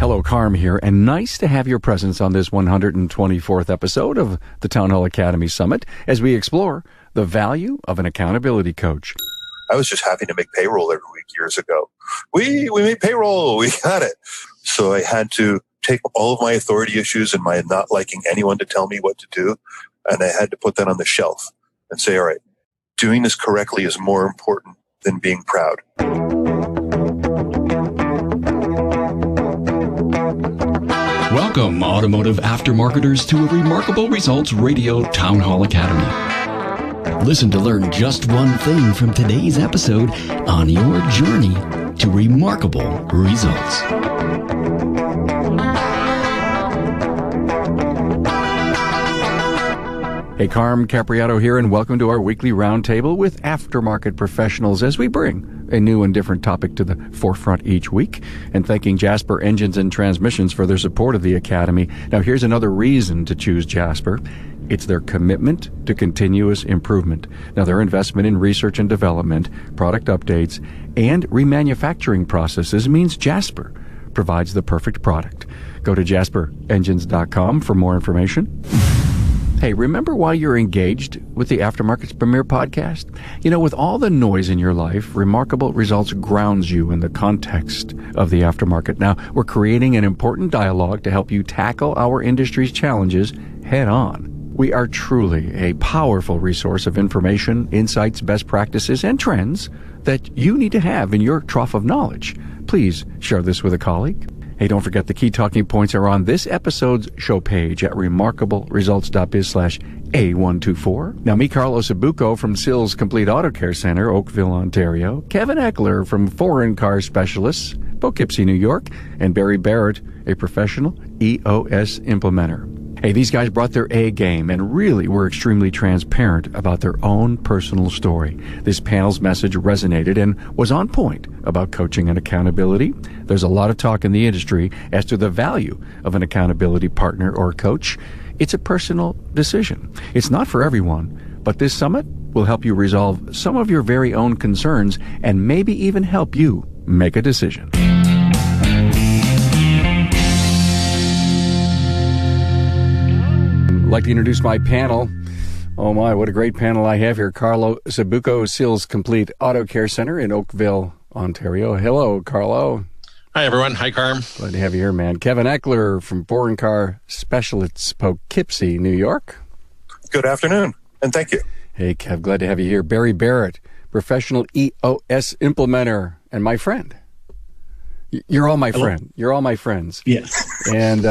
Hello, Carm here, and nice to have your presence on this 124th episode of the Town Hall Academy Summit as we explore the value of an accountability coach. I was just having to make payroll every week years ago. We made payroll. We got it. So I had to take all of my authority issues and my not liking anyone to tell me what to do, and I had to put that on the shelf and say, all right, doing this correctly is more important than being proud. Welcome, automotive aftermarketers, to a Remarkable Results Radio Town Hall Academy. Listen to learn just one thing from today's episode on your journey to remarkable results. Hey, Carm Capriato here, and welcome to our weekly roundtable with aftermarket professionals as we bring a new and different topic to the forefront each week, and thanking Jasper Engines and Transmissions for their support of the Academy. Now, here's another reason to choose Jasper. It's their commitment to continuous improvement. Now, their investment in research and development, product updates, and remanufacturing processes means Jasper provides the perfect product. Go to jasperengines.com for more information. Hey, remember why you're engaged with the Aftermarket's premier podcast? You know, with all the noise in your life, Remarkable Results grounds you in the context of the aftermarket. Now, we're creating an important dialogue to help you tackle our industry's challenges head on. We are truly a powerful resource of information, insights, best practices, and trends that you need to have in your trough of knowledge. Please share this with a colleague. Hey, don't forget the key talking points are on this episode's show page at remarkableresults.biz/A124. Now, me, Carlo Sabucco from Sils Complete Auto Care Center, Oakville, Ontario. Kevin Eckler from Foreign Car Specialists, Poughkeepsie, New York. And Barrett, a professional EOS implementer. Hey, these guys brought their A game and really were extremely transparent about their own personal story. This panel's message resonated and was on point about coaching and accountability. There's a lot of talk in the industry as to the value of an accountability partner or coach. It's a personal decision. It's not for everyone, but this summit will help you resolve some of your very own concerns and maybe even help you make a decision. I'd like to introduce my panel. Oh my, what a great panel I have here. Carlo Sabucco, Sils Complete Auto Care Center in Oakville, Ontario. Hello, Carlo. Hi, everyone. Hi, Carm. Glad to have you here, man. Kevin Eckler from Foreign Car Specialists, Poughkeepsie, New York. Good afternoon, and thank you. Hey, Kev, glad to have you here. Barrett, professional EOS implementer and my friend. You're all my friend. You're all my friends. Yes. And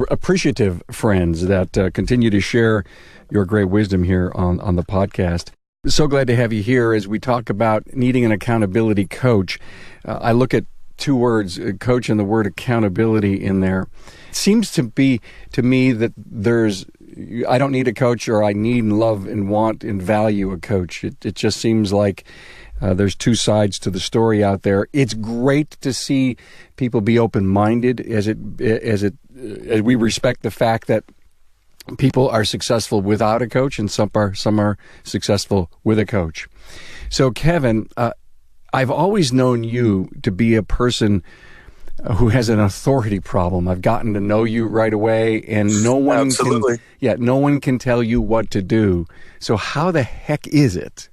appreciative friends that continue to share your great wisdom here on the podcast. So glad to have you here as we talk about needing an accountability coach. I look at two words, coach and the word accountability in there. It seems to be, to me, that I don't need a coach, or I need and love and want and value a coach. It just seems like there's two sides to the story out there. It's great to see people be open-minded as we respect the fact that people are successful without a coach and some are successful with a coach. So, Kevin, I've always known you to be a person who has an authority problem. I've gotten to know you right away, and no one can tell you what to do. So how the heck is it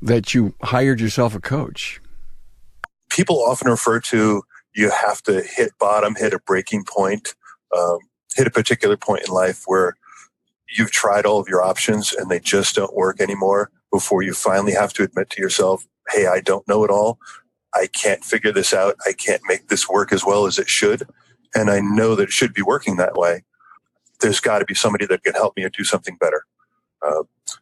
that you hired yourself a coach? People often refer to, you have to hit bottom, hit a breaking point, hit a particular point in life where you've tried all of your options and they just don't work anymore before you finally have to admit to yourself, hey, I don't know it all. I can't figure this out. I can't make this work as well as it should. And I know that it should be working that way. There's got to be somebody that can help me or do something better.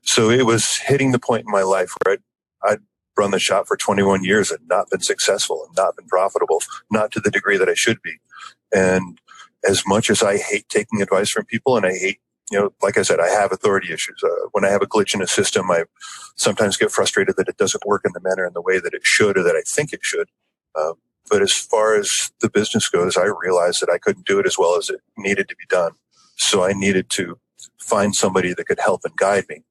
So it was hitting the point in my life where I'd run the shop for 21 years and not been successful and not been profitable, not to the degree that I should be. And as much as I hate taking advice from people, and I hate, like I said, I have authority issues. When I have a glitch in a system, I sometimes get frustrated that it doesn't work in the manner and the way that it should, or that I think it should. But as far as the business goes, I realized that I couldn't do it as well as it needed to be done. So I needed to find somebody that could help and guide me,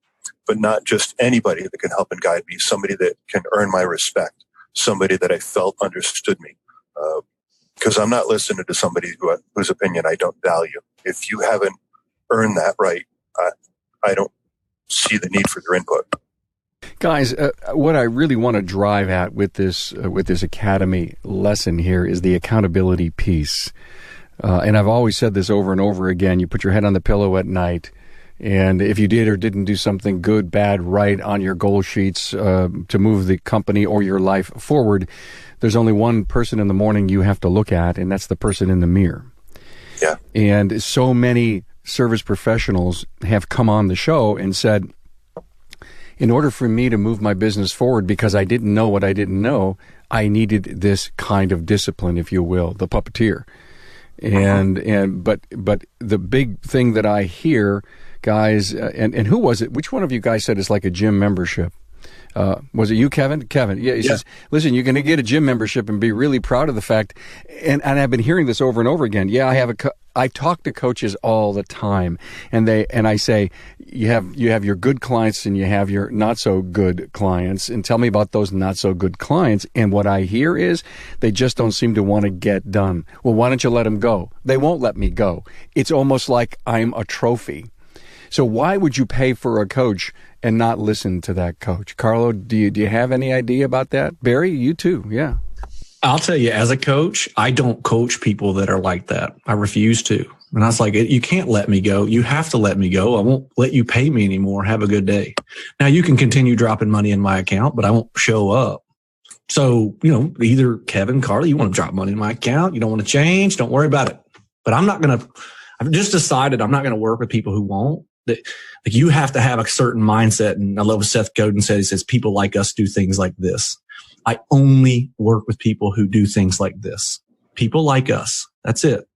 but not just anybody that can help and guide me, somebody that can earn my respect, somebody that I felt understood me. because I'm not listening to somebody whose opinion I don't value. If you haven't earned that right, I don't see the need for your input. Guys, what I really want to drive at with this academy lesson here is the accountability piece. And I've always said this over and over again. You put your head on the pillow at night, and if you did or didn't do something good, bad, right on your goal sheets to move the company or your life forward, there's only one person in the morning you have to look at, and that's the person in the mirror. Yeah. And so many service professionals have come on the show and said, in order for me to move my business forward, because I didn't know what I didn't know, I needed this kind of discipline, if you will, the puppeteer. But the big thing that I hear, guys, and who was it? Which one of you guys said it's like a gym membership? Was it you, Kevin? Kevin, yeah. He says, listen, you're going to get a gym membership and be really proud of the fact. And I've been hearing this over and over again. Yeah, I talk to coaches all the time, and I say, you have your good clients and you have your not so good clients, and tell me about those not so good clients. And what I hear is they just don't seem to want to get done. Well, why don't you let them go? They won't let me go. It's almost like I'm a trophy. So why would you pay for a coach and not listen to that coach? Carlo, do you have any idea about that? Barry, you too. Yeah. I'll tell you, as a coach, I don't coach people that are like that. I refuse to. And I was like, you can't let me go. You have to let me go. I won't let you pay me anymore. Have a good day. Now you can continue dropping money in my account, but I won't show up. So, either Kevin, Carlo, you want to drop money in my account. You don't want to change. Don't worry about it. But I've just decided I'm not going to work with people who won't. Like, you have to have a certain mindset. And I love what Seth Godin said. He says, people like us do things like this. I only work with people who do things like this. People like us. That's it.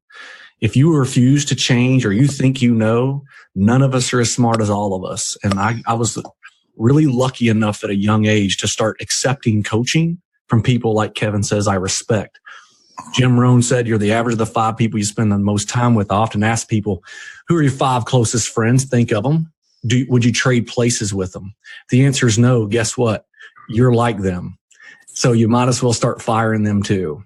If you refuse to change or you think none of us are as smart as all of us. And I was really lucky enough at a young age to start accepting coaching from people like Kevin says I respect. Jim Rohn said, you're the average of the 5 people you spend the most time with. I often ask people, who are your 5 closest friends? Think of them. Would you trade places with them? If the answer is no, guess what? You're like them. So you might as well start firing them too.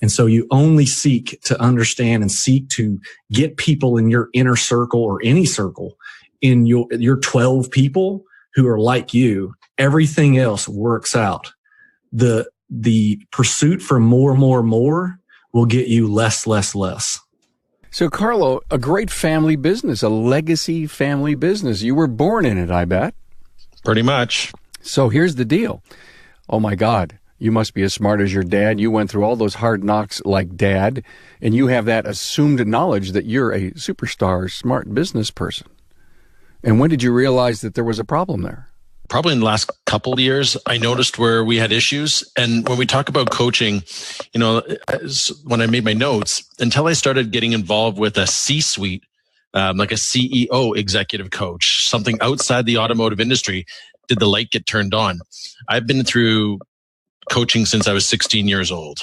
And so you only seek to understand and seek to get people in your inner circle or any circle in your 12 people who are like you. Everything else works out. The pursuit for more will get you less. So, Carlo, a great family business, a legacy family business. You were born in it, I bet. Pretty much. So here's the deal. Oh, my God. You must be as smart as your dad. You went through all those hard knocks like Dad, and you have that assumed knowledge that you're a superstar, smart business person. And when did you realize that there was a problem there? Probably in the last couple of years, I noticed where we had issues. And when we talk about coaching, when I made my notes, until I started getting involved with a C-suite, like a CEO executive coach, something outside the automotive industry, did the light get turned on. I've been through coaching since I was 16 years old.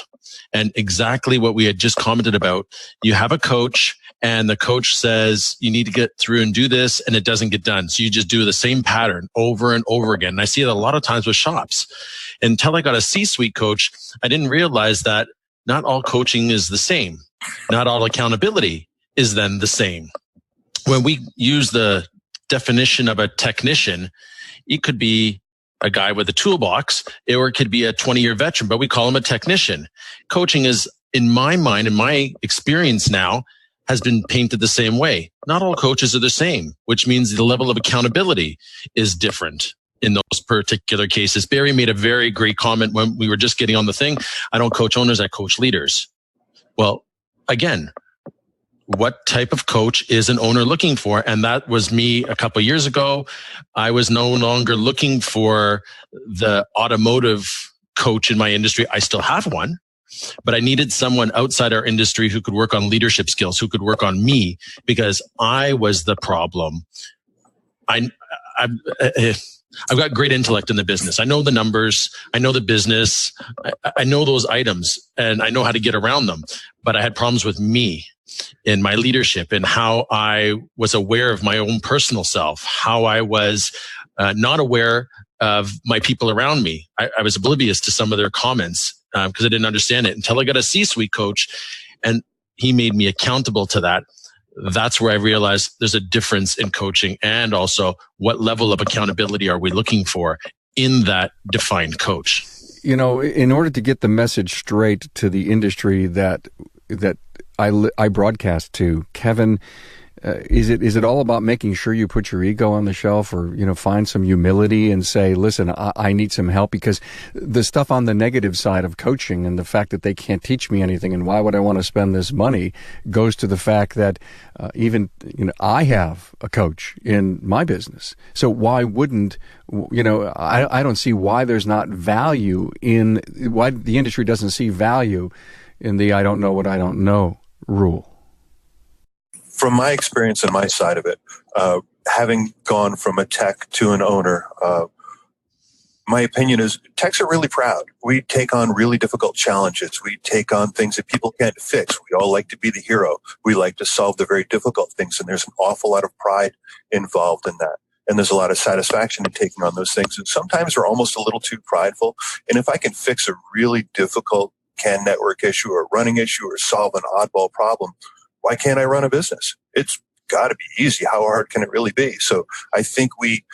And exactly what we had just commented about, you have a coach and the coach says you need to get through and do this, and it doesn't get done. So you just do the same pattern over and over again. And I see it a lot of times with shops. Until I got a C-suite coach, I didn't realize that not all coaching is the same. Not all accountability is then the same. When we use the definition of a technician, it could be a guy with a toolbox, or it could be a 20-year veteran, but we call him a technician. Coaching is, in my mind, in my experience now, has been painted the same way. Not all coaches are the same, which means the level of accountability is different in those particular cases. Barry made a very great comment when we were just getting on the thing. I don't coach owners, I coach leaders. Well, again, what type of coach is an owner looking for? And that was me a couple of years ago. I was no longer looking for the automotive coach in my industry. I still have one, but I needed someone outside our industry who could work on leadership skills, who could work on me, because I was the problem. I've got great intellect in the business. I know the numbers. I know the business. I know those items, and I know how to get around them. But I had problems with me in my leadership and how I was aware of my own personal self, how I was not aware of my people around me. I was oblivious to some of their comments because I didn't understand it until I got a C-suite coach, and he made me accountable to that. That's where I realized there's a difference in coaching, and also what level of accountability are we looking for in that defined coach. You know, in order to get the message straight to the industry that I broadcast to, Kevin, is it all about making sure you put your ego on the shelf, or, you know, find some humility and say, listen, I need some help? Because the stuff on the negative side of coaching and the fact that they can't teach me anything and why would I want to spend this money goes to the fact that even, you know, I have a coach in my business. So why wouldn't, you know, I don't see why there's not value in, why the industry doesn't see value in the I don't know what I don't know rule. From my experience and my side of it, having gone from a tech to an owner, my opinion is techs are really proud. We take on really difficult challenges. We take on things that people can't fix. We all like to be the hero. We like to solve the very difficult things, and there's an awful lot of pride involved in that. And there's a lot of satisfaction in taking on those things. And sometimes we're almost a little too prideful. And if I can fix a really difficult CAN network issue or running issue or solve an oddball problem, why can't I run a business? It's got to be easy. How hard can it really be? So I think we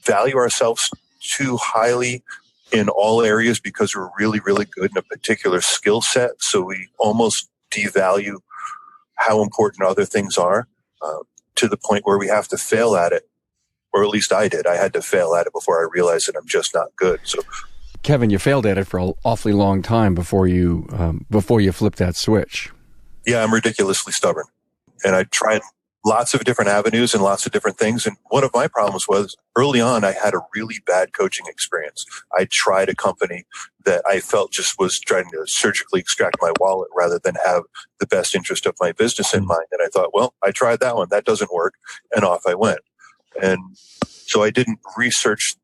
value ourselves too highly in all areas because we're really, really good in a particular skill set. So we almost devalue how important other things are to the point where we have to fail at it. Or at least I did. I had to fail at it before I realized that I'm just not good. So, Kevin, you failed at it for an awfully long time before you flipped that switch. Yeah, I'm ridiculously stubborn. And I tried lots of different avenues and lots of different things. And one of my problems was early on, I had a really bad coaching experience. I tried a company that I felt just was trying to surgically extract my wallet rather than have the best interest of my business in mind. And I thought, well, I tried that one. That doesn't work. And off I went. And so I didn't research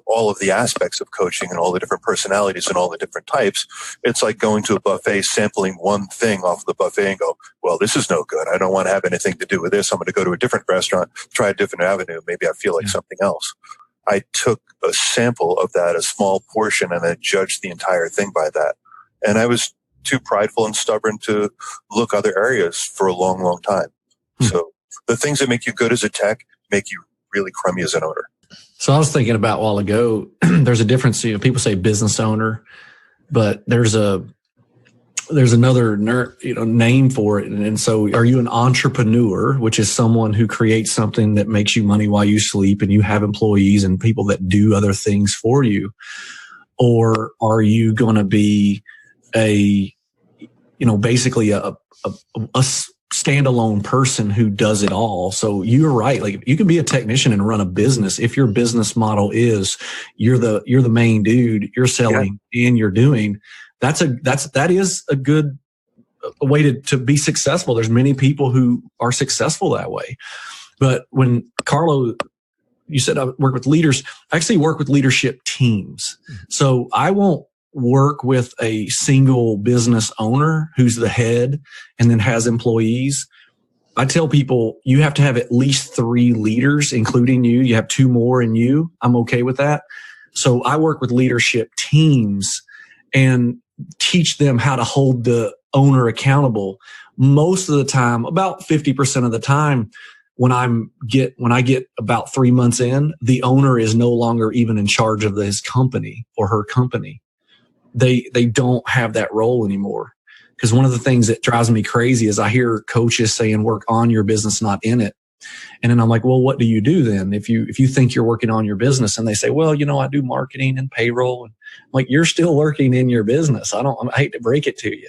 all of the aspects of coaching and all the different personalities and all the different types. It's like going to a buffet, sampling one thing off the buffet and go, well, this is no good. I don't want to have anything to do with this. I'm going to go to a different restaurant, try a different avenue. Maybe I feel like something else. I took a sample of that, a small portion, and I judged the entire thing by that. And I was too prideful and stubborn to look other areas for a long, long time. So the things that make you good as a tech make you really crummy as an owner. So I was thinking about a while ago, there's a difference. You know, people say business owner, but there's another name for it. And so are you an entrepreneur, which is someone who creates something that makes you money while you sleep and you have employees and people that do other things for you? Or are you going to be basically a standalone person who does it all? So you're right. Like, you can be a technician and run a business if your business model is you're the main dude, you're selling and you're doing. That is a good way to be successful. There's many people who are successful that way. But when Carlo, you said I work with leaders, I actually work with leadership teams. So I won't work with a single business owner who's the head and then has employees. I tell people you have to have at least 3 leaders, including you. You have 2 more in you. I'm okay with that. So I work with leadership teams and teach them how to hold the owner accountable. Most of the time, about 50% of the time, when I get about 3 months in, the owner is no longer even in charge of his company or her company. They don't have that role anymore. Because one of the things that drives me crazy is I hear coaches saying work on your business, not in it. And then I'm like, well, what do you do then? If you think you're working on your business, and they say, well, I do marketing and payroll. And I'm like, you're still working in your business. I hate to break it to you.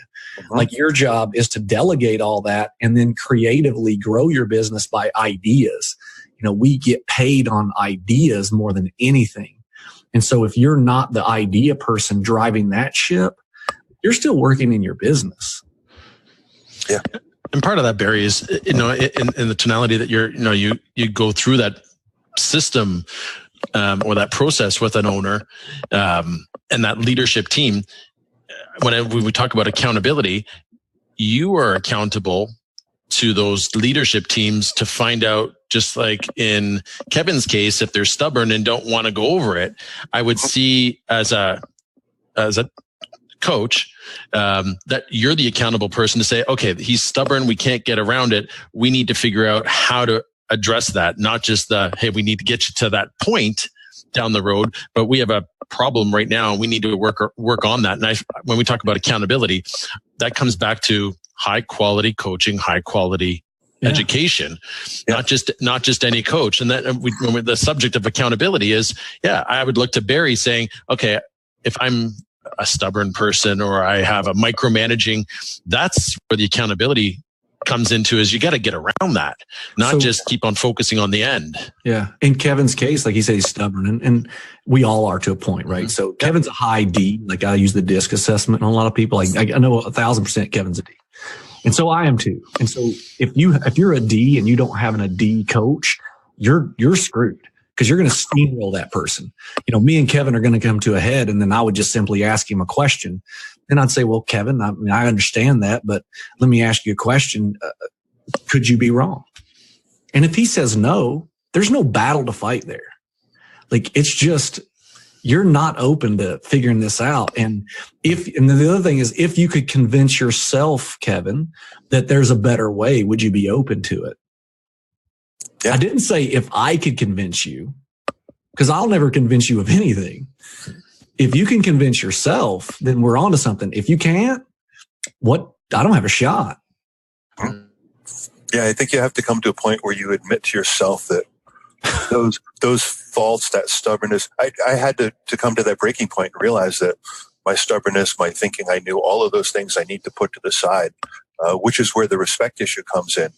Like, your job is to delegate all that and then creatively grow your business by ideas. We get paid on ideas more than anything. And so if you're not the idea person driving that ship, you're still working in your business. Yeah. And part of that, Barry, is, in the tonality that you go through that system or that process with an owner and that leadership team. When we talk about accountability, you are accountable to those leadership teams to find out, just like in Kevin's case, if they're stubborn and don't want to go over it. I would see as a coach, that you're the accountable person to say, okay, he's stubborn. We can't get around it. We need to figure out how to address that. Not just hey, we need to get you to that point down the road, but we have a problem right now. We need to work on that. And when we talk about accountability, that comes back to high quality coaching, high quality education, not just any coach. And that when the subject of accountability is, I would look to Barry saying, okay, if I'm a stubborn person or I have a micromanaging, that's where the accountability comes into, is you got to get around that, not just keep on focusing on the end. Yeah. In Kevin's case, like he said, he's stubborn, and we all are to a point, right? Mm-hmm. So Kevin's a high D. Like I use the DISC assessment on a lot of people. Like I know 1,000% Kevin's a D. And so I am too. And so if you're a D and you don't have a D coach, you're screwed, because you're going to steamroll that person. Me and Kevin are going to come to a head, and then I would just simply ask him a question. And I'd say, well, Kevin, I understand that, but let me ask you a question. Could you be wrong? And if he says no, there's no battle to fight there. Like, it's just, you're not open to figuring this out. And the other thing is, if you could convince yourself, Kevin, that there's a better way, would you be open to it? Yeah. I didn't say if I could convince you, because I'll never convince you of anything. If you can convince yourself, then we're on to something. If you can't, I don't have a shot. Yeah, I think you have to come to a point where you admit to yourself that those faults, that stubbornness, I had to come to that breaking point and realize that my stubbornness, my thinking, I knew all of those things I need to put to the side, which is where the respect issue comes in,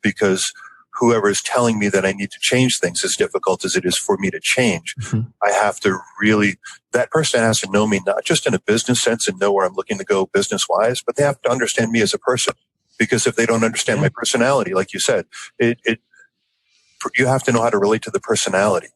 because whoever is telling me that I need to change things, as difficult as it is for me to change, I have to that person has to know me, not just in a business sense and know where I'm looking to go business wise, but they have to understand me as a person. Because if they don't understand my personality, like you said, you have to know how to relate to the personality.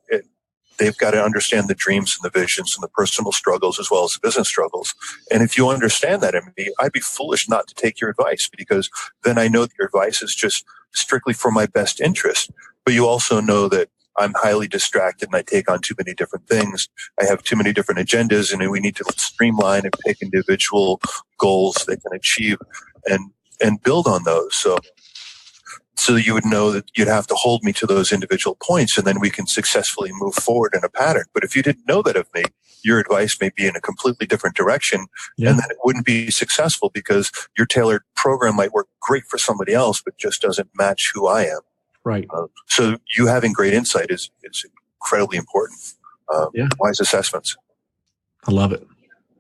They've got to understand the dreams and the visions and the personal struggles as well as the business struggles. And if you understand that in me, I'd be foolish not to take your advice, because then I know that your advice is just strictly for my best interest. But you also know that I'm highly distracted and I take on too many different things. I have too many different agendas, and we need to streamline and pick individual goals they can achieve and build on those. So you would know that you'd have to hold me to those individual points, and then we can successfully move forward in a pattern. But if you didn't know that of me, your advice may be in a completely different direction, and then it wouldn't be successful, because your tailored program might work great for somebody else, but just doesn't match who I am. Right. So you having great insight is incredibly important. Wise assessments. I love it.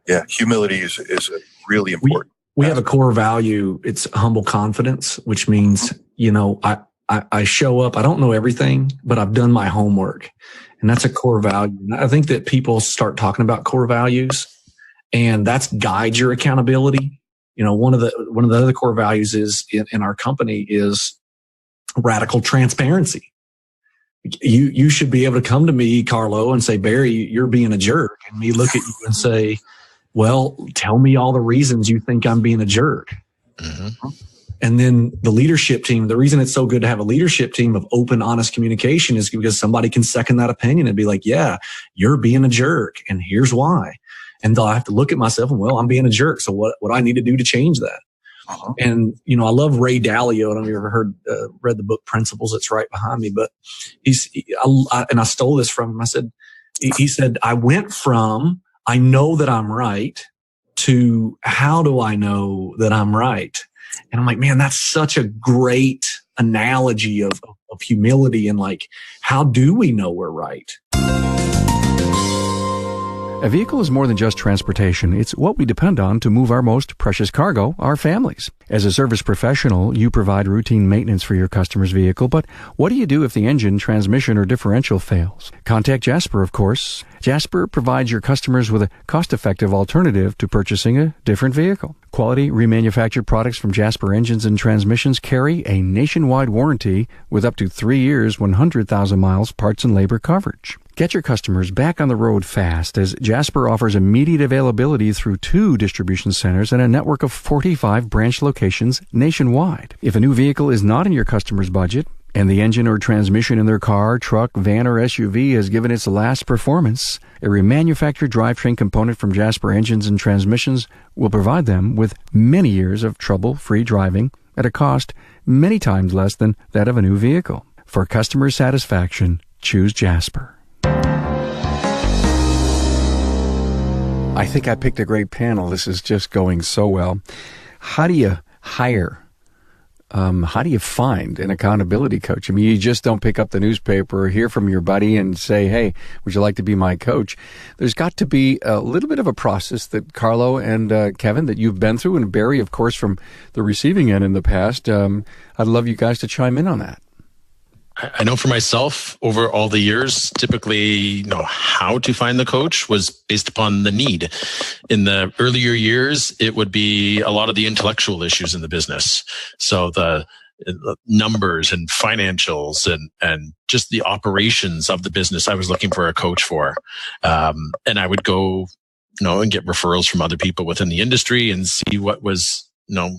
Yeah. Humility is really important. We have a core value. It's humble confidence, which means, I show up. I don't know everything, but I've done my homework, and that's a core value. And I think that people start talking about core values, and that's guide your accountability. One of the other core values is in our company is radical transparency. You should be able to come to me, Carlo, and say, Barry, you're being a jerk. And me look at you and say, well, tell me all the reasons you think I'm being a jerk. Mm-hmm. And then the leadership team, the reason it's so good to have a leadership team of open, honest communication is because somebody can second that opinion and be like, yeah, you're being a jerk, and here's why. And they'll have to look at myself and, well, I'm being a jerk. So what do I need to do to change that? Uh-huh. And, I love Ray Dalio. I don't know if you ever read the book Principles. It's right behind me, but I stole this from him. He said, I went from, I know that I'm right, to how do I know that I'm right? And I'm like, man, that's such a great analogy of humility, and like, how do we know we're right? A vehicle is more than just transportation. It's what we depend on to move our most precious cargo, our families. As a service professional, you provide routine maintenance for your customer's vehicle, but what do you do if the engine, transmission, or differential fails? Contact Jasper, of course. Jasper provides your customers with a cost-effective alternative to purchasing a different vehicle. Quality remanufactured products from Jasper Engines and Transmissions carry a nationwide warranty with up to 3 years, 100,000 miles parts and labor coverage. Get your customers back on the road fast, as Jasper offers immediate availability through 2 distribution centers and a network of 45 branch locations nationwide. If a new vehicle is not in your customer's budget, and the engine or transmission in their car, truck, van, or SUV has given its last performance, a remanufactured drivetrain component from Jasper Engines and Transmissions will provide them with many years of trouble-free driving at a cost many times less than that of a new vehicle. For customer satisfaction, choose Jasper. I think I picked a great panel. This is just going so well. How do you hire? How do you find an accountability coach? I mean, you just don't pick up the newspaper or hear from your buddy and say, hey, would you like to be my coach? There's got to be a little bit of a process that Carlo and Kevin, that you've been through, and Barry, of course, from the receiving end in the past. I'd love you guys to chime in on that. I know for myself, over all the years, typically, how to find the coach was based upon the need. In the earlier years, it would be a lot of the intellectual issues in the business. So the numbers and financials and just the operations of the business I was looking for a coach for. And I would go, and get referrals from other people within the industry and see what was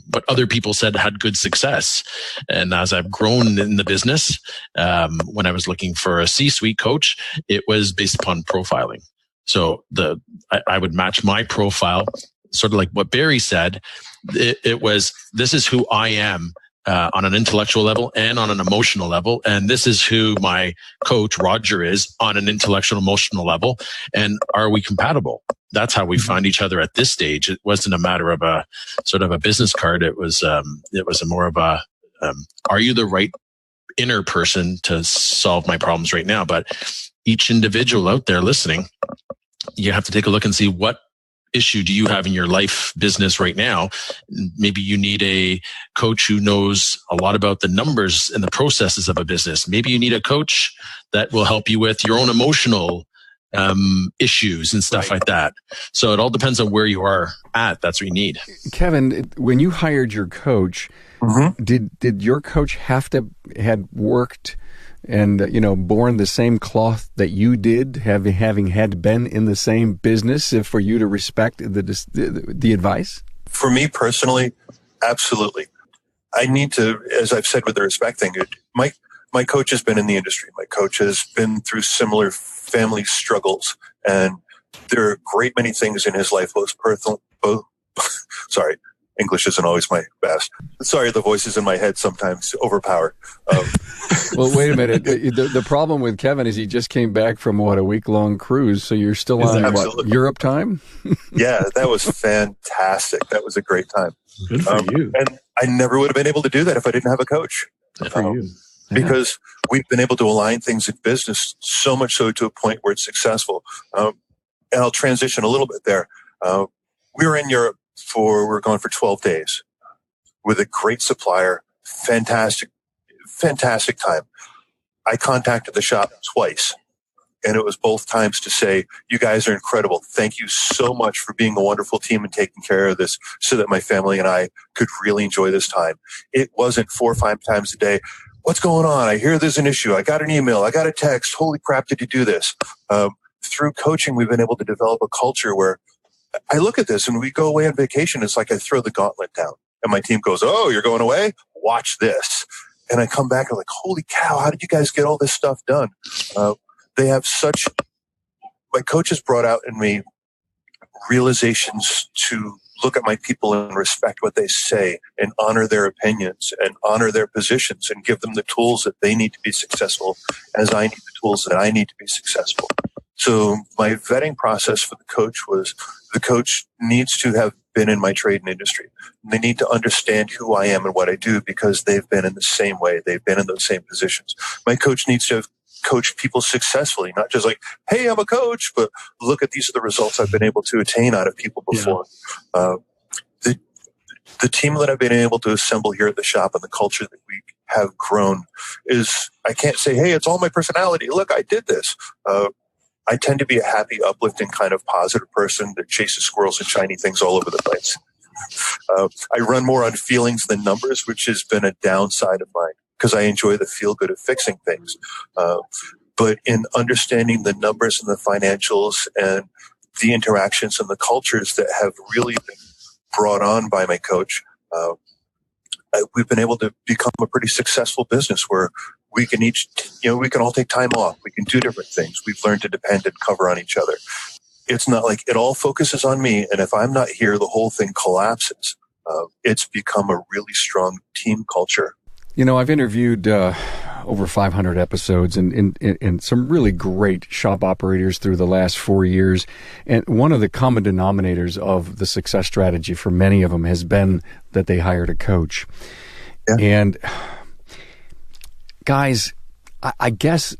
what other people said had good success. And as I've grown in the business, when I was looking for a C-suite coach, it was based upon profiling. So I would match my profile, sort of like what Barry said. It was, this is who I am on an intellectual level and on an emotional level. And this is who my coach, Roger, is on an intellectual, emotional level. And are we compatible? That's how we found each other at this stage. It wasn't a matter of a sort of a business card. It was a more of a, are you the right inner person to solve my problems right now? But each individual out there listening, you have to take a look and see what issue do you have in your life business right now. Maybe you need a coach who knows a lot about the numbers and the processes of a business. Maybe you need a coach that will help you with your own emotional issues and stuff like that. So it all depends on where you are at. That's what you need. Kevin, when you hired your coach, did your coach had worked and borne the same cloth that you did, having had been in the same business, for you to respect the advice? For me personally, absolutely. I need to, as I've said with the respect thing, my coach has been in the industry. My coach has been through similar family struggles, and there are a great many things in his life, sorry, English isn't always my best. Sorry, the voices in my head sometimes overpower. Well, wait a minute. The problem with Kevin is he just came back from, a week-long cruise, so you're still on, Europe time? Yeah, that was fantastic. That was a great time. Good for you. And I never would have been able to do that if I didn't have a coach. Good for you. Yeah. Because we've been able to align things in business so much so to a point where it's successful. And I'll transition a little bit there. We were in Europe we were gone for 12 days with a great supplier. Fantastic time. I contacted the shop twice, and it was both times to say, you guys are incredible. Thank you so much for being a wonderful team and taking care of this so that my family and I could really enjoy this time. It wasn't 4 or 5 times a day. What's going on? I hear there's an issue. I got an email. I got a text. Holy crap, did you do this? Through coaching, we've been able to develop a culture where I look at this and we go away on vacation. It's like I throw the gauntlet down and my team goes, oh, you're going away? Watch this. And I come back and I'm like, holy cow, how did you guys get all this stuff done? My coach has brought out in me realizations to look at my people and respect what they say and honor their opinions and honor their positions and give them the tools that they need to be successful as I need the tools that I need to be successful. So my vetting process for the coach was the coach needs to have been in my trade and industry. They need to understand who I am and what I do because they've been in the same way. They've been in those same positions. My coach needs to have coached people successfully, not just like, hey, I'm a coach, but look at these are the results I've been able to attain out of people before. Yeah. The team that I've been able to assemble here at the shop and the culture that we have grown is, I can't say, hey, it's all my personality. Look, I did this. I tend to be a happy, uplifting kind of positive person that chases squirrels and shiny things all over the place. I run more on feelings than numbers, which has been a downside of mine because I enjoy the feel good of fixing things. But in understanding the numbers and the financials and the interactions and the cultures that have really been brought on by my coach, we've been able to become a pretty successful business where we can we can all take time off. We can do different things. We've learned to depend and cover on each other. It's not like it all focuses on me, and if I'm not here, the whole thing collapses. It's become a really strong team culture. I've interviewed over 500 episodes and some really great shop operators through the last 4 years. And one of the common denominators of the success strategy for many of them has been that they hired a coach. Yeah. And guys, I guess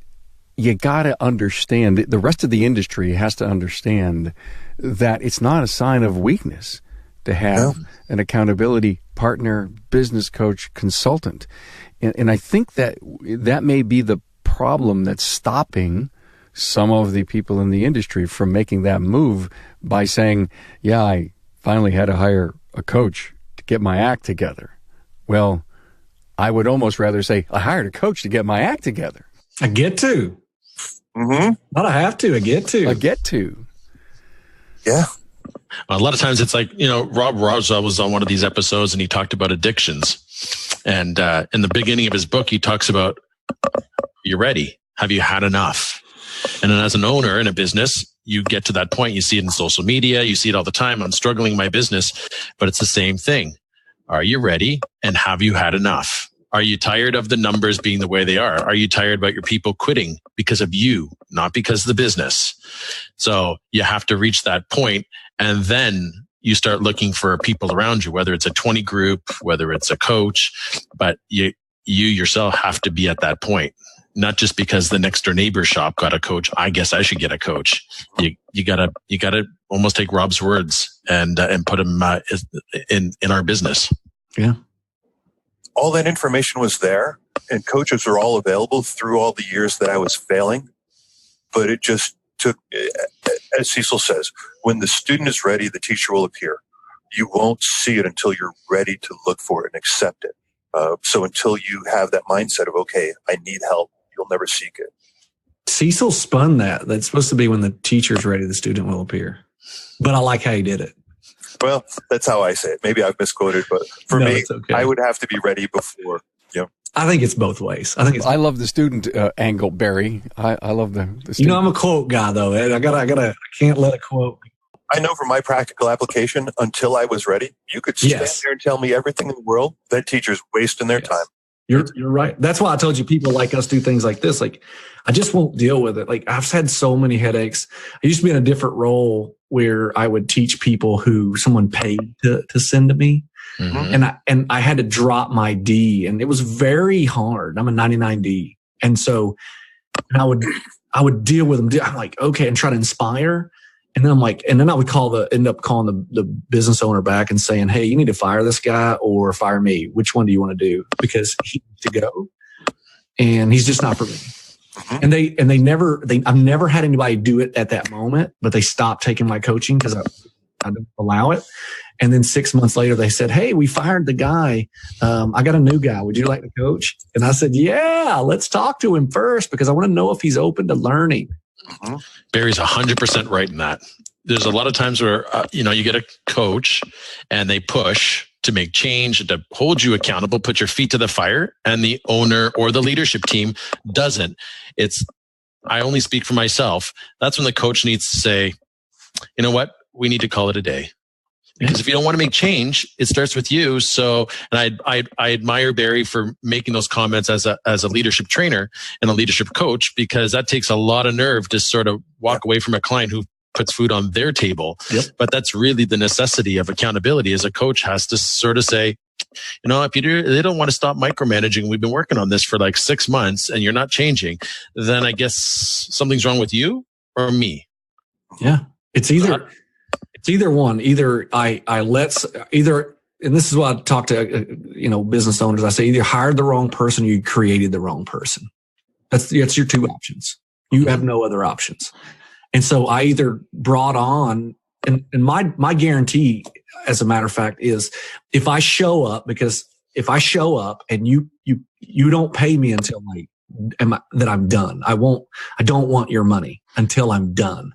you got to understand, the rest of the industry has to understand that it's not a sign of weakness to have an accountability partner, business coach, consultant. And I think that may be the problem that's stopping some of the people in the industry from making that move by saying, yeah, I finally had to hire a coach to get my act together. Well, I would almost rather say I hired a coach to get my act together. I get to. Mm-hmm. Not I have to. I get to. I get to. Yeah. A lot of times it's like, Rob Roswell was on one of these episodes and he talked about addictions. And in the beginning of his book, he talks about, you're ready. Have you had enough? And then as an owner in a business, you get to that point. You see it in social media. You see it all the time. I'm struggling in my business, but it's the same thing. Are you ready? And have you had enough? Are you tired of the numbers being the way they are? Are you tired about your people quitting because of you, not because of the business? So you have to reach that point, and then you start looking for people around you, whether it's a 20 group, whether it's a coach, but you yourself have to be at that point. Not just because the next door neighbor shop got a coach, I guess I should get a coach. You gotta almost take Rob's words and put them in our business. Yeah. All that information was there, and coaches are all available through all the years that I was failing. But it just took, as Cecil says, when the student is ready, the teacher will appear. You won't see it until you're ready to look for it and accept it. So until you have that mindset of, okay, I need help, you'll never seek it. Cecil spun that. That's supposed to be when the teacher's ready, the student will appear. But I like how he did it. Well, that's how I say it. Maybe I've misquoted, but for me, okay. I would have to be ready before. I think it's both ways. I love the student angle, Barry. I love the student. I'm a quote guy though. I can't let a quote. I know from my practical application, until I was ready, you could stand there and tell me everything in the world. That teacher's wasting their time. You're right. That's why I told you people like us do things like this. Like, I just won't deal with it. Like, I've had so many headaches. I used to be in a different role where I would teach people who someone paid to send to me. Mm-hmm. And I had to drop my D, and it was very hard. I'm a 99D. And so I would deal with them. I'm like, okay, and try to inspire. And then I'm like, and then I would end up calling the business owner back and saying, hey, you need to fire this guy or fire me. Which one do you want to do? Because he needs to go, and he's just not for me. Mm-hmm. And I've never had anybody do it at that moment, but they stopped taking my coaching because I didn't allow it. And then 6 months later, they said, hey, we fired the guy. I got a new guy. Would you like to coach? And I said, yeah, let's talk to him first because I want to know if he's open to learning. Mm-hmm. Barry's 100% right in that. There's a lot of times where, you get a coach and they push to make change and to hold you accountable, put your feet to the fire, and the owner or the leadership team doesn't. I only speak for myself. That's when the coach needs to say, you know what? We need to call it a day. Because if you don't want to make change, it starts with you. So, and I admire Barry for making those comments as a leadership trainer and a leadership coach, because that takes a lot of nerve to sort of walk away from a client who puts food on their table. Yep. But that's really the necessity of accountability. As a coach has to sort of say, if they don't want to stop micromanaging, we've been working on this for like 6 months and you're not changing, then I guess something's wrong with you or me. Yeah. It's either one. And this is why I talk to, business owners. I say either hired the wrong person or you created the wrong person. That's your two options. You have no other options. And so I either brought on, and my guarantee, as a matter of fact, is if I show up and you don't pay me until that I'm done. I don't want your money until I'm done.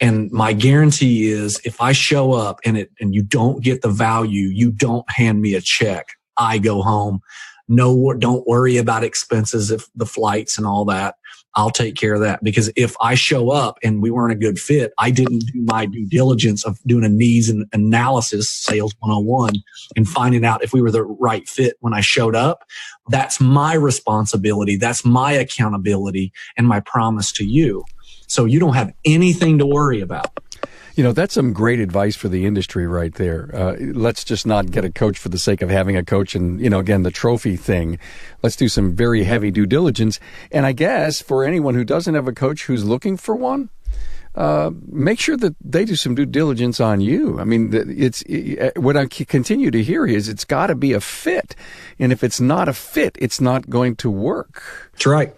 And my guarantee is if I show up and you don't get the value, you don't hand me a check, I go home. No, don't worry about expenses, if the flights and all that. I'll take care of that. Because if I show up and we weren't a good fit, I didn't do my due diligence of doing a needs and analysis, sales 101, and finding out if we were the right fit when I showed up. That's my responsibility. That's my accountability and my promise to you. So you don't have anything to worry about. That's some great advice for the industry right there. Let's just not get a coach for the sake of having a coach and, again, the trophy thing. Let's do some very heavy due diligence. And I guess for anyone who doesn't have a coach who's looking for one, make sure that they do some due diligence on you. I mean, what I continue to hear is it's got to be a fit. And if it's not a fit, it's not going to work. That's right.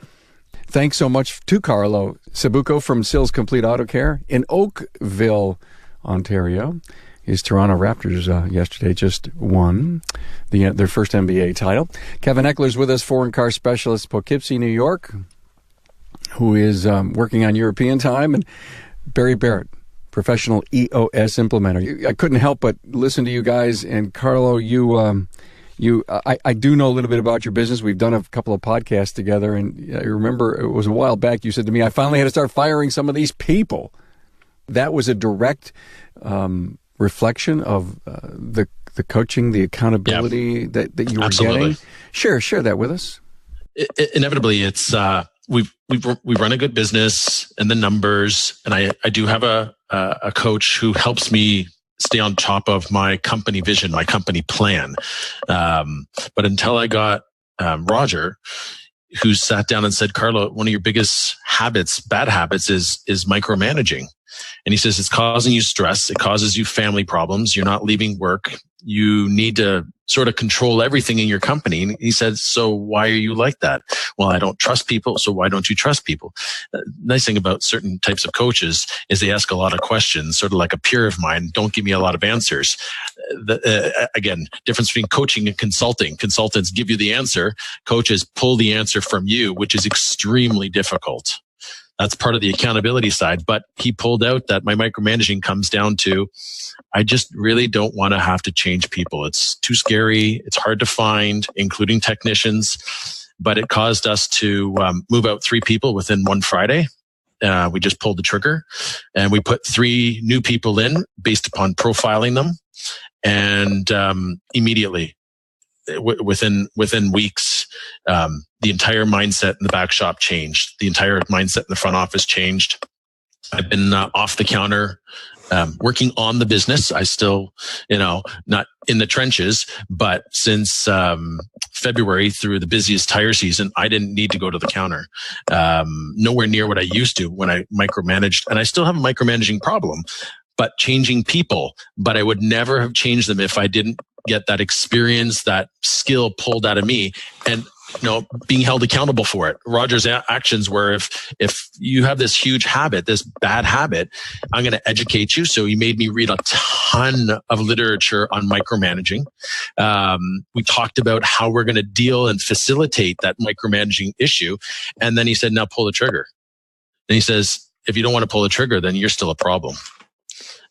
Thanks so much to Carlo Sabucco from Sils Complete Auto Care in Oakville, Ontario. His Toronto Raptors yesterday just won their first NBA title. Kevin Eckler's with us, foreign car specialist, Poughkeepsie, New York, who is working on European time, and Barrett, professional EOS implementer. I couldn't help but listen to you guys, and Carlo, I do know a little bit about your business. We've done a couple of podcasts together, and I remember it was a while back you said to me, I finally had to start firing some of these people. That was a direct reflection of the coaching, the accountability that you were Absolutely. getting. Share that with us. Inevitably, it's we run a good business and the numbers, and I do have a coach who helps me stay on top of my company vision, my company plan. But until I got Roger, who sat down and said, Carlo, one of your biggest bad habits is micromanaging. And he says, it's causing you stress. It causes you family problems. You're not leaving work. You need to sort of control everything in your company. And he said, so why are you like that? Well, I don't trust people. So why don't you trust people? Nice thing about certain types of coaches is they ask a lot of questions, sort of like a peer of mine. Don't give me a lot of answers. Again, difference between coaching and consulting. Consultants give you the answer. Coaches pull the answer from you, which is extremely difficult. That's part of the accountability side. But he pulled out that my micromanaging comes down to, I just really don't want to have to change people. It's too scary. It's hard to find, including technicians. But it caused us to move out 3 people within one Friday. We just pulled the trigger, and we put 3 new people in based upon profiling them. And immediately, within weeks, the entire mindset in the back shop changed. The entire mindset in the front office changed. I've been off the counter, working on the business. I still, not in the trenches, but since February through the busiest tire season, I didn't need to go to the counter. Nowhere near what I used to when I micromanaged. And I still have a micromanaging problem, but changing people. But I would never have changed them if I didn't get that experience, that skill pulled out of me, and being held accountable for it. Roger's actions were, if you have this huge habit, this bad habit, I'm going to educate you. So he made me read a ton of literature on micromanaging. We talked about how we're going to deal and facilitate that micromanaging issue. And then he said, now pull the trigger. And he says, if you don't want to pull the trigger, then you're still a problem.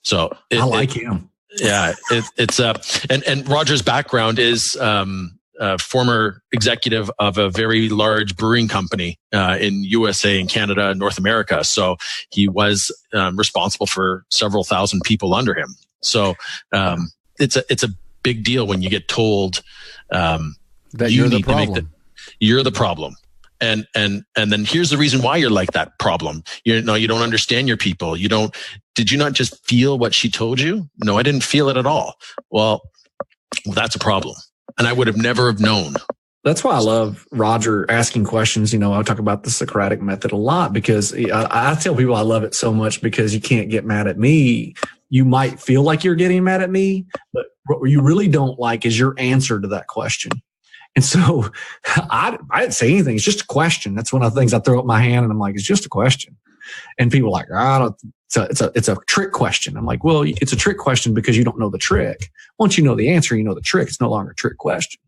So I like him. Yeah, it's and Roger's background is former executive of a very large brewing company in USA and Canada and North America. So he was responsible for several thousand people under him. So it's a big deal when you get told that you're the problem. You're the problem. And then here's the reason why you're like that problem. You don't understand your people. Did you not just feel what she told you? No, I didn't feel it at all. Well, that's a problem. And I would have never have known. That's why I love Roger asking questions. I talk about the Socratic method a lot because I tell people I love it so much because you can't get mad at me. You might feel like you're getting mad at me, but what you really don't like is your answer to that question. And so I didn't say anything. It's just a question. That's one of the things I throw up my hand and I'm like, it's just a question. And people are like, it's a trick question. I'm like, well, it's a trick question because you don't know the trick. Once you know the answer, you know the trick. It's no longer a trick question.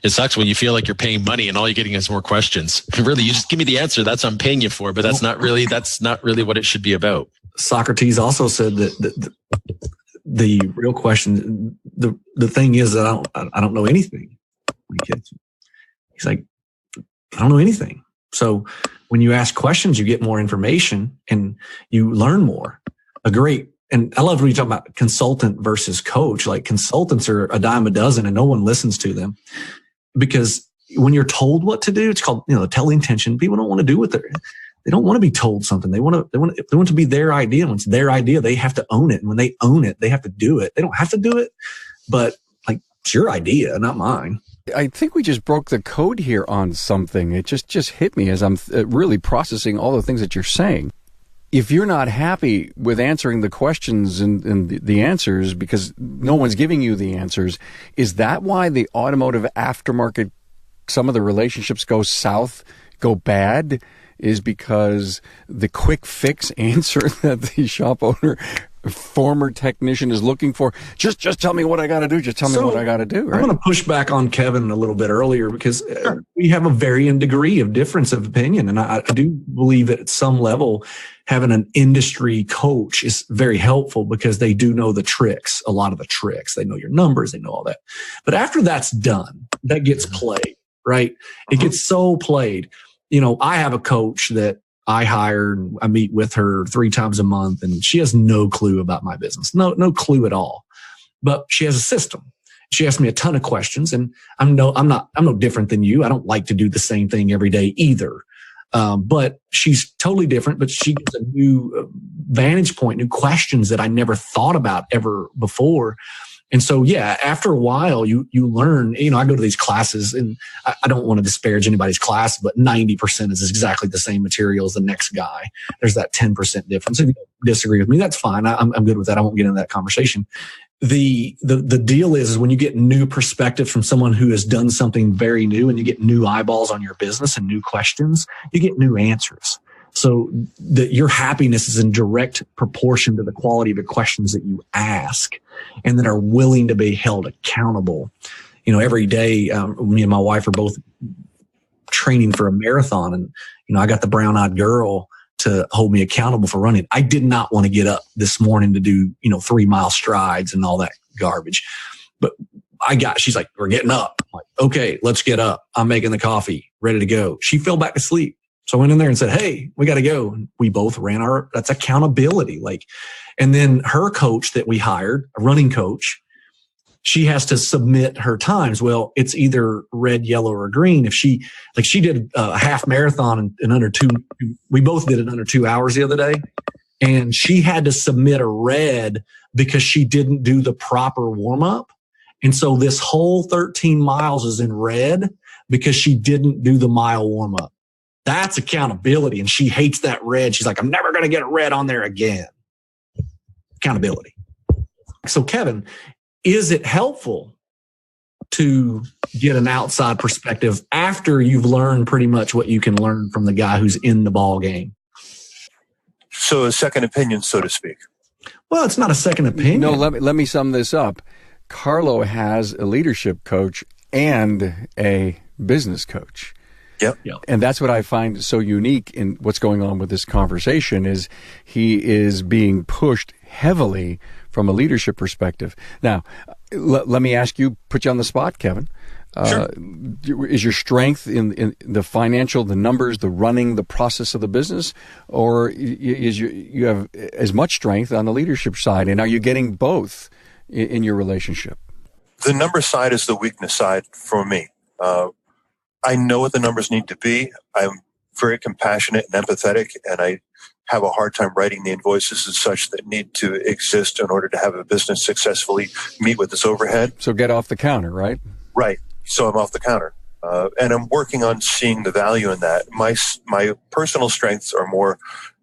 It sucks when you feel like you're paying money and all you're getting is more questions. Really, you just give me the answer. That's what I'm paying you for, but that's not really what it should be about. Socrates also said that the real question, the thing is that I don't know anything. He's like, I don't know anything. So when you ask questions, you get more information and you learn more. And I love when you talk about consultant versus coach. Like consultants are a dime a dozen and no one listens to them because when you're told what to do, it's called, teleintention. People don't want to do what they don't want to be told something. They want to be their idea. When it's their idea, they have to own it. And when they own it, they have to do it. They don't have to do it, but like it's your idea, not mine. I think we just broke the code here on something. It just hit me as I'm really processing all the things that you're saying. If you're not happy with answering the questions and the answers because no one's giving you the answers, is that why the automotive aftermarket, some of the relationships go south, go bad, is because the quick fix answer that the shop owner, former technician is looking for, just tell me what I got to do. Just tell me what I got to do. Right? I'm going to push back on Kevin a little bit earlier because we have a varying degree of difference of opinion. And I do believe that at some level, having an industry coach is very helpful because they do know the tricks, a lot of the tricks. They know your numbers, they know all that. But after that's done, that gets played, right? It gets so played. I have a coach that I hired. I meet with her 3 times a month and she has no clue about my business. No clue at all. But she has a system. She asks me a ton of questions and I'm no different than you. I don't like to do the same thing every day either. But she's totally different, but she gets a new vantage point, new questions that I never thought about ever before. And so, yeah, after a while, you learn, I go to these classes and I don't want to disparage anybody's class, but 90% is exactly the same material as the next guy. There's that 10% difference. If you disagree with me, that's fine. I'm good with that. I won't get into that conversation. The deal is when you get new perspective from someone who has done something very new and you get new eyeballs on your business and new questions, you get new answers. So that your happiness is in direct proportion to the quality of the questions that you ask and that are willing to be held accountable. Every day, me and my wife are both training for a marathon and, I got the brown-eyed girl to hold me accountable for running. I did not want to get up this morning to do, 3-mile strides and all that garbage. But she's like, we're getting up. I'm like, okay, let's get up. I'm making the coffee, ready to go. She fell back asleep. So I went in there and said, hey, we got to go. And we both ran that's accountability. And then her coach that we hired, a running coach, she has to submit her times. Well, it's either red, yellow, or green. If she did a half marathon in under 2, we both did it under 2 hours the other day. And she had to submit a red because she didn't do the proper warm up. And so this whole 13 miles is in red because she didn't do the mile warm up. That's accountability. And she hates that red. She's like, I'm never going to get a red on there again. Accountability. So Kevin, is it helpful to get an outside perspective after you've learned pretty much what you can learn from the guy who's in the ball game? So a second opinion, so to speak. Well, it's not a second opinion. No, let me sum this up. Carlo has a leadership coach and a business coach. Yep. And that's what I find so unique in what's going on with this conversation is he is being pushed heavily from a leadership perspective. Now, let me ask you, put you on the spot, Kevin. Sure. Is your strength in the financial, the numbers, the running, the process of the business, or is you have as much strength on the leadership side? And are you getting both in your relationship? The number side is the weakness side for me. I know what the numbers need to be. I'm very compassionate and empathetic, and I have a hard time writing the invoices and such that need to exist in order to have a business successfully meet with its overhead. So get off the counter, right? Right. So I'm off the counter. And I'm working on seeing the value in that. My personal strengths are more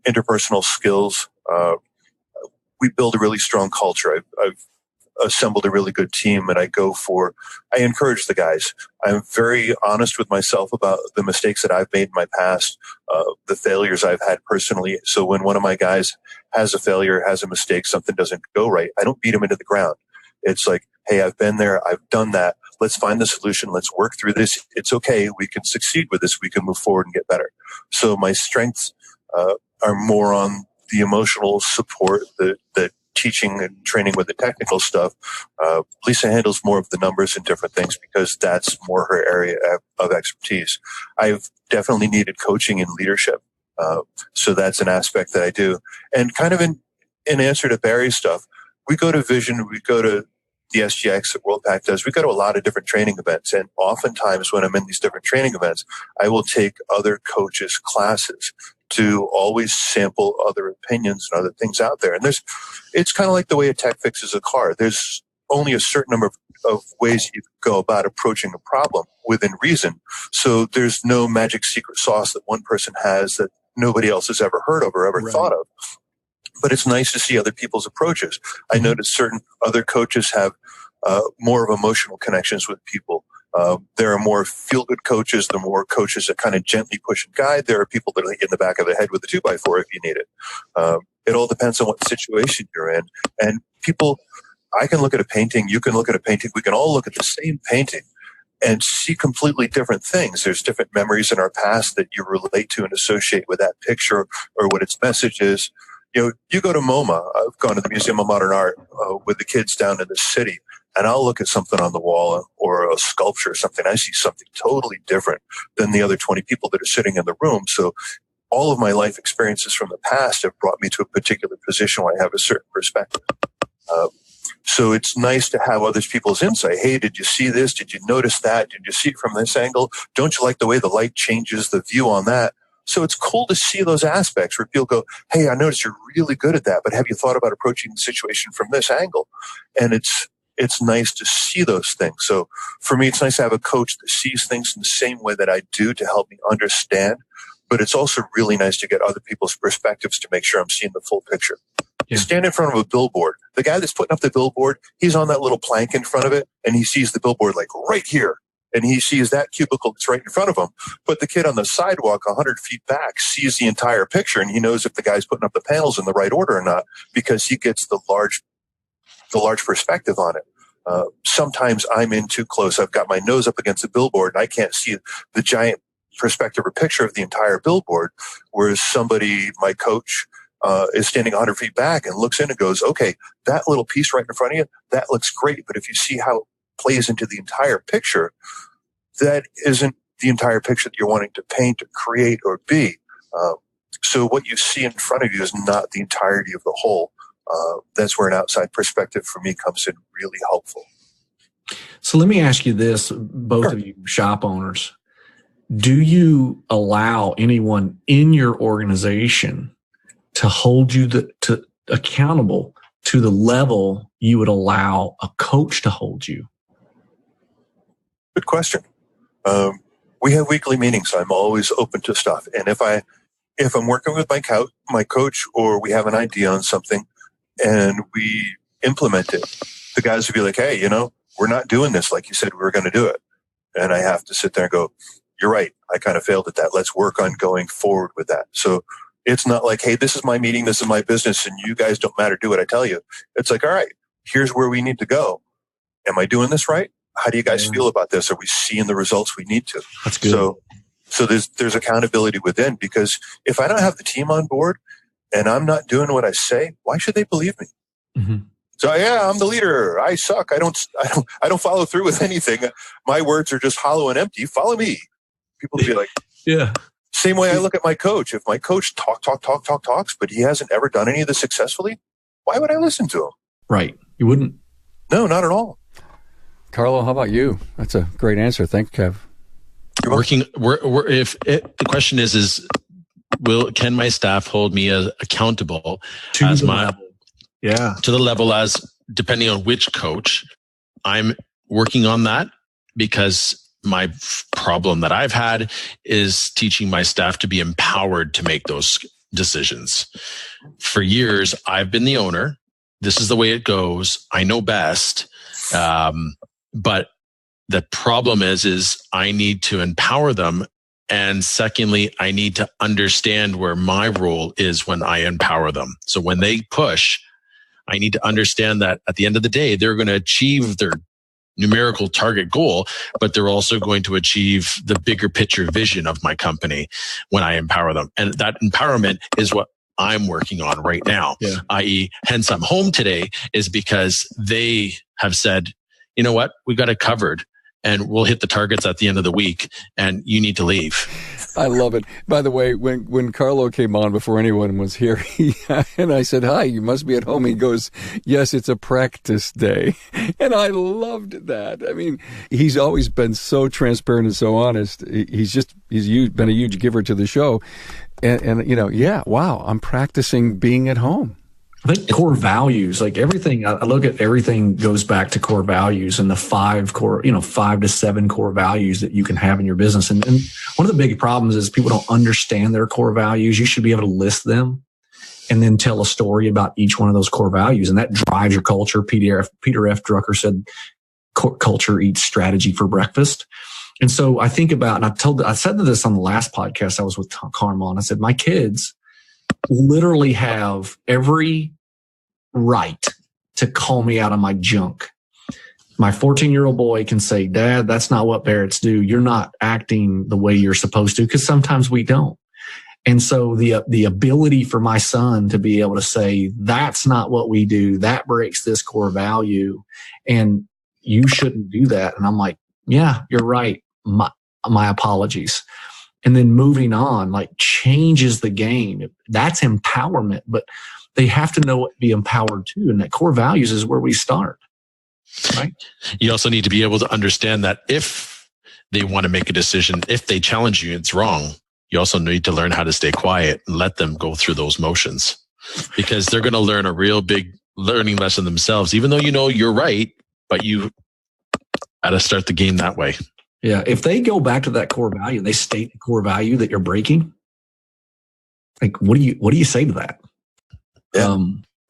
interpersonal skills. We build a really strong culture. I've assembled a really good team, and I encourage the guys. I'm very honest with myself about the mistakes that I've made in my past, the failures I've had personally. So when one of my guys has a failure, has a mistake, something doesn't go right, I don't beat him into the ground. It's like, hey, I've been there. I've done that. Let's find the solution. Let's work through this. It's okay. We can succeed with this. We can move forward and get better. So my strengths are more on the emotional support, the teaching and training with the technical stuff. Lisa handles more of the numbers and different things because that's more her area of expertise. I've definitely needed coaching in leadership. So that's an aspect that I do. And kind of in answer to Barry's stuff, we go to Vision, we go to the SGX that WorldPAC does. We go to a lot of different training events. And oftentimes when I'm in these different training events, I will take other coaches' classes to always sample other opinions and other things out there. And it's kind of like the way a tech fixes a car. There's only a certain number of ways you go about approaching a problem within reason. So there's no magic secret sauce that one person has that nobody else has ever heard of or ever thought of. But it's nice to see other people's approaches. I notice certain other coaches have more of emotional connections with people. There are more feel-good coaches. There are more coaches that kind of gently push and guide. There are people that hit in the back of the head with a 2x4 if you need it. It all depends on what situation you're in. And people, I can look at a painting. You can look at a painting. We can all look at the same painting and see completely different things. There's different memories in our past that you relate to and associate with that picture or what its message is. You know, you go to MoMA. I've gone to the Museum of Modern Art with the kids down in the city, and I'll look at something on the wall or a sculpture or something. I see something totally different than the other 20 people that are sitting in the room. So all of my life experiences from the past have brought me to a particular position where I have a certain perspective. So it's nice to have other people's insight. Hey, did you see this? Did you notice that? Did you see it from this angle? Don't you like the way the light changes the view on that? So it's cool to see those aspects where people go, hey, I noticed you're really good at that, but have you thought about approaching the situation from this angle? And it's nice to see those things. So for me, it's nice to have a coach that sees things in the same way that I do to help me understand. But it's also really nice to get other people's perspectives to make sure I'm seeing the full picture. You stand in front of a billboard. The guy that's putting up the billboard, he's on that little plank in front of it, and he sees the billboard like right here. And he sees that cubicle that's right in front of him. But the kid on the sidewalk 100 feet back sees the entire picture, and he knows if the guy's putting up the panels in the right order or not because he gets the large perspective on it. Sometimes I'm in too close. I've got my nose up against the billboard, and I can't see the giant perspective or picture of the entire billboard, whereas somebody, my coach, is standing 100 feet back and looks in and goes, okay, that little piece right in front of you, that looks great. But if you see how it plays into the entire picture, that isn't the entire picture that you're wanting to paint or create or be. So what you see in front of you is not the entirety of the whole. That's where an outside perspective for me comes in really helpful. So let me ask you this, both of you shop owners. Do you allow anyone in your organization to hold you accountable to the level you would allow a coach to hold you? Good question. We have weekly meetings. I'm always open to stuff. And if I'm working with my coach, or we have an idea on something and we implement it, the guys would be like, hey, we're not doing this like you said we were going to do it. And I have to sit there and go, you're right. I kind of failed at that. Let's work on going forward with that. So it's not like, hey, this is my meeting, this is my business, and you guys don't matter. Do what I tell you. It's like, all right, here's where we need to go. Am I doing this right? How do you guys feel about this? Are we seeing the results we need to? That's good. So there's accountability within, because if I don't have the team on board and I'm not doing what I say, why should they believe me? Mm-hmm. So yeah, I'm the leader. I suck. I don't follow through with anything. My words are just hollow and empty. Follow me. People will be like, yeah. Same way I look at my coach. If my coach talks, but he hasn't ever done any of this successfully, why would I listen to him? Right. You wouldn't. No, not at all. Carlo, how about you? That's a great answer. Thank you, Kev. The question is can my staff hold me accountable to the level as, depending on which coach? I'm working on that, because my problem that I've had is teaching my staff to be empowered to make those decisions. For years, I've been the owner. This is the way it goes. I know best. But the problem is I need to empower them. And secondly, I need to understand where my role is when I empower them. So when they push, I need to understand that at the end of the day, they're going to achieve their numerical target goal, but they're also going to achieve the bigger picture vision of my company when I empower them. And that empowerment is what I'm working on right now, i.e., hence I'm home today, is because they have said, you know what, we've got it covered and we'll hit the targets at the end of the week and you need to leave. I love it. By the way, when Carlo came on before anyone was here, and I said, hi, you must be at home. He goes, yes, it's a practice day. And I loved that. I mean, he's always been so transparent and so honest. He's been a huge giver to the show. And wow, I'm practicing being at home. I think core values, like everything, I look at everything goes back to core values and the 5 to 7 core values that you can have in your business. And one of the big problems is people don't understand their core values. You should be able to list them and then tell a story about each one of those core values. And that drives your culture. Peter F. Drucker said, culture eats strategy for breakfast. And so I think about, and I said this on the last podcast I was with Carlo, and I said, my kids literally have every right to call me out on my junk. My 14-year-old boy can say, Dad, that's not what Barretts do. You're not acting the way you're supposed to, because sometimes we don't. And so the ability for my son to be able to say, that's not what we do. That breaks this core value and you shouldn't do that. And I'm like, yeah, you're right. My apologies. And then moving on, like, changes the game. That's empowerment, but they have to know what to be empowered to. And that core values is where we start, right? You also need to be able to understand that if they want to make a decision, if they challenge you, it's wrong. You also need to learn how to stay quiet and let them go through those motions, because they're going to learn a real big learning lesson themselves, even though you know you're right, but you got to start the game that way. Yeah. If they go back to that core value, they state the core value that you're breaking. Like, what do you say to that? Yeah.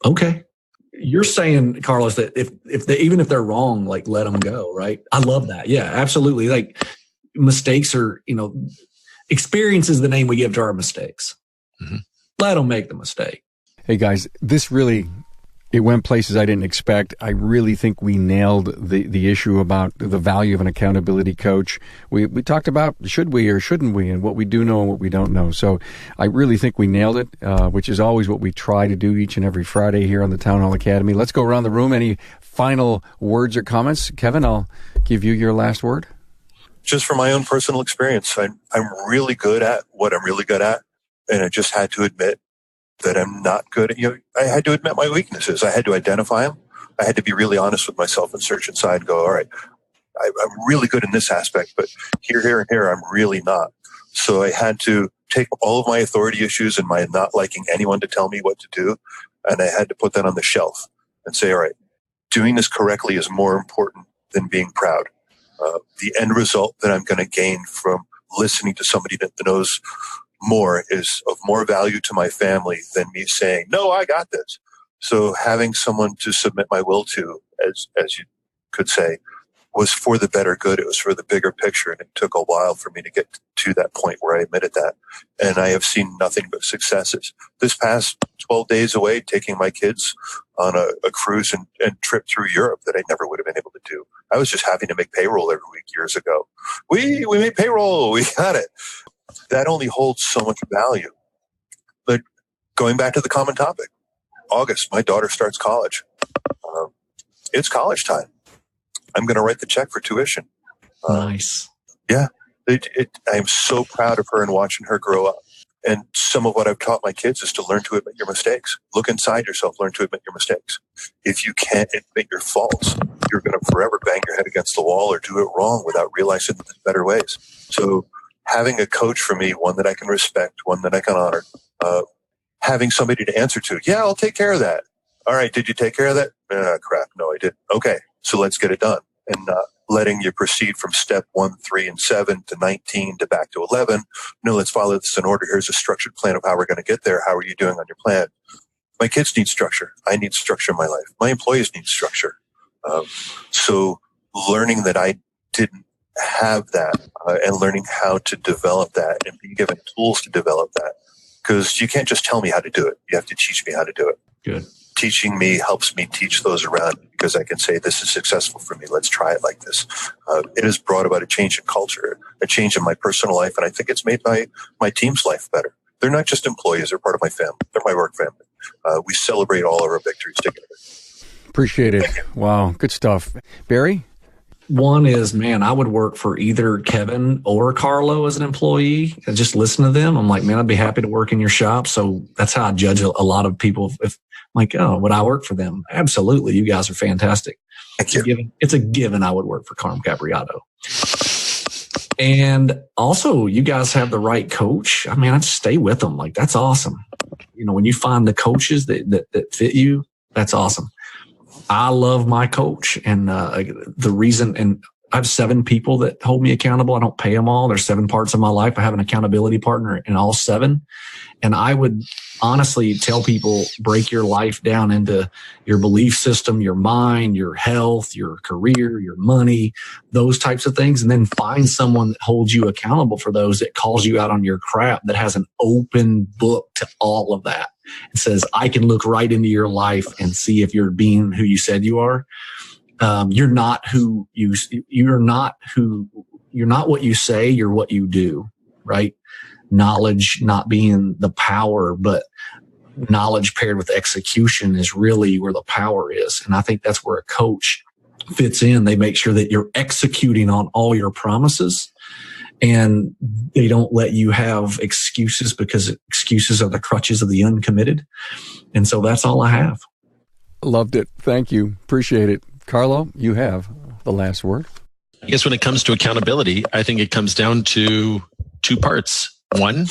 Okay. You're saying, Carlos, that even if they're wrong, like, let them go. Right. I love that. Yeah, absolutely. Like, mistakes are, experience is the name we give to our mistakes. Mm-hmm. Let them make the mistake. Hey guys, it went places I didn't expect. I really think we nailed the issue about the value of an accountability coach. We talked about should we or shouldn't we, and what we do know and what we don't know. So I really think we nailed it, which is always what we try to do each and every Friday here on the Town Hall Academy. Let's go around the room. Any final words or comments? Kevin, I'll give you your last word. Just from my own personal experience, I'm really good at what I'm really good at, and I just had to admit that I'm not good at, I had to admit my weaknesses. I had to identify them. I had to be really honest with myself and search inside and go, all right, I'm really good in this aspect, but here, and here, I'm really not. So I had to take all of my authority issues and my not liking anyone to tell me what to do, and I had to put that on the shelf and say, all right, doing this correctly is more important than being proud. The end result that I'm going to gain from listening to somebody that knows more is of more value to my family than me saying, no, I got this. So having someone to submit my will to, as you could say, was for the better good. It was for the bigger picture. And it took a while for me to get to that point where I admitted that. And I have seen nothing but successes. This past 12 days away, taking my kids on a cruise and trip through Europe that I never would have been able to do. I was just having to make payroll every week years ago. We made payroll. We got it. That only holds so much value. But going back to the common topic, August, my daughter starts college. It's college time. I'm going to write the check for tuition. Nice. Yeah. I'm so proud of her and watching her grow up. And some of what I've taught my kids is to learn to admit your mistakes. Look inside yourself, learn to admit your mistakes. If you can't admit your faults, you're going to forever bang your head against the wall or do it wrong without realizing that there's better ways. So having a coach for me, one that I can respect, one that I can honor, having somebody to answer to. Yeah, I'll take care of that. All right. Did you take care of that? Crap. No, I didn't. Okay. So let's get it done. And letting you proceed from step 1, 3, and 7 to 19 to back to 11. No, let's follow this in order. Here's a structured plan of how we're going to get there. How are you doing on your plan? My kids need structure. I need structure in my life. My employees need structure. So learning that I didn't have that and learning how to develop that and being given tools to develop that. Because you can't just tell me how to do it. You have to teach me how to do it. Good. Teaching me helps me teach those around me because I can say, this is successful for me. Let's try it like this. It has brought about a change in culture, a change in my personal life. And I think it's made my team's life better. they're not just employees. They're part of my family. They're my work family. We celebrate all of our victories together. Appreciate it. Wow. Good stuff. Barry? One is, man, I would work for either Kevin or Carlo as an employee. I just listen to them. I'm like, man, I'd be happy to work in your shop. So that's how I judge a lot of people. If I'm like, oh, would I work for them? Absolutely. You guys are fantastic. It's a given I would work for Carm Capriato. And also, you guys have the right coach. I mean, I'd stay with them. Like, that's awesome. You know, when you find the coaches that fit you, that's awesome. I love my coach, and the reason, and I have 7 people that hold me accountable. I don't pay them all. There's 7 parts of my life. I have an accountability partner in all 7. And I would honestly tell people, break your life down into your belief system, your mind, your health, your career, your money, those types of things. And then find someone that holds you accountable for those, that calls you out on your crap, that has an open book to all of that. It says, I can look right into your life and see if you're being who you said you are. You're not what you say, you're what you do, right? Knowledge not being the power, but knowledge paired with execution is really where the power is. And I think that's where a coach fits in. They make sure that you're executing on all your promises, and they don't let you have excuses, because excuses are the crutches of the uncommitted. And so that's all I have. Loved it. Thank you. Appreciate it. Carlo, you have the last word. I guess when it comes to accountability, I think it comes down to 2 parts. 1,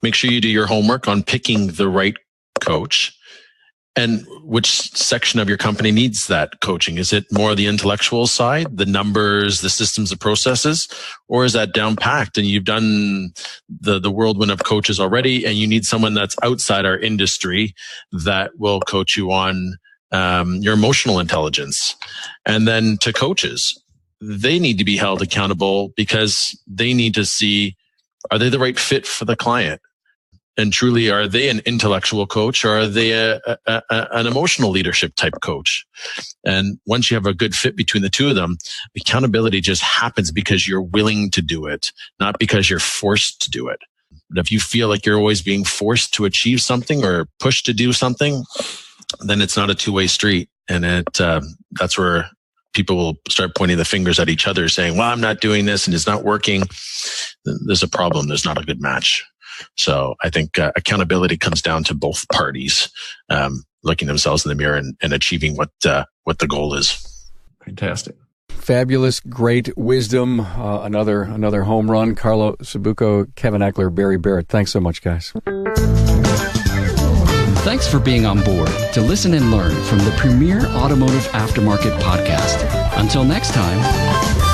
make sure you do your homework on picking the right coach, and which section of your company needs that coaching. Is it more the intellectual side, the numbers, the systems, the processes, or is that down packed and you've done the whirlwind of coaches already, and you need someone that's outside our industry that will coach you on your emotional intelligence? And then to coaches, they need to be held accountable, because they need to see, are they the right fit for the client? And truly, are they an intellectual coach, or are they an emotional leadership type coach? And once you have a good fit between the 2 of them, accountability just happens because you're willing to do it, not because you're forced to do it. But if you feel like you're always being forced to achieve something or pushed to do something, then it's not a 2-way street. And that's where people will start pointing the fingers at each other, saying, well, I'm not doing this and it's not working. There's a problem. There's not a good match. So I think accountability comes down to both parties looking themselves in the mirror and achieving what the goal is. Fantastic. Fabulous, great wisdom. Another home run. Carlo Sabucco, Kevin Eckler, Barry Barrett. Thanks so much, guys. Thanks for being on board to listen and learn from the premier automotive aftermarket podcast. Until next time.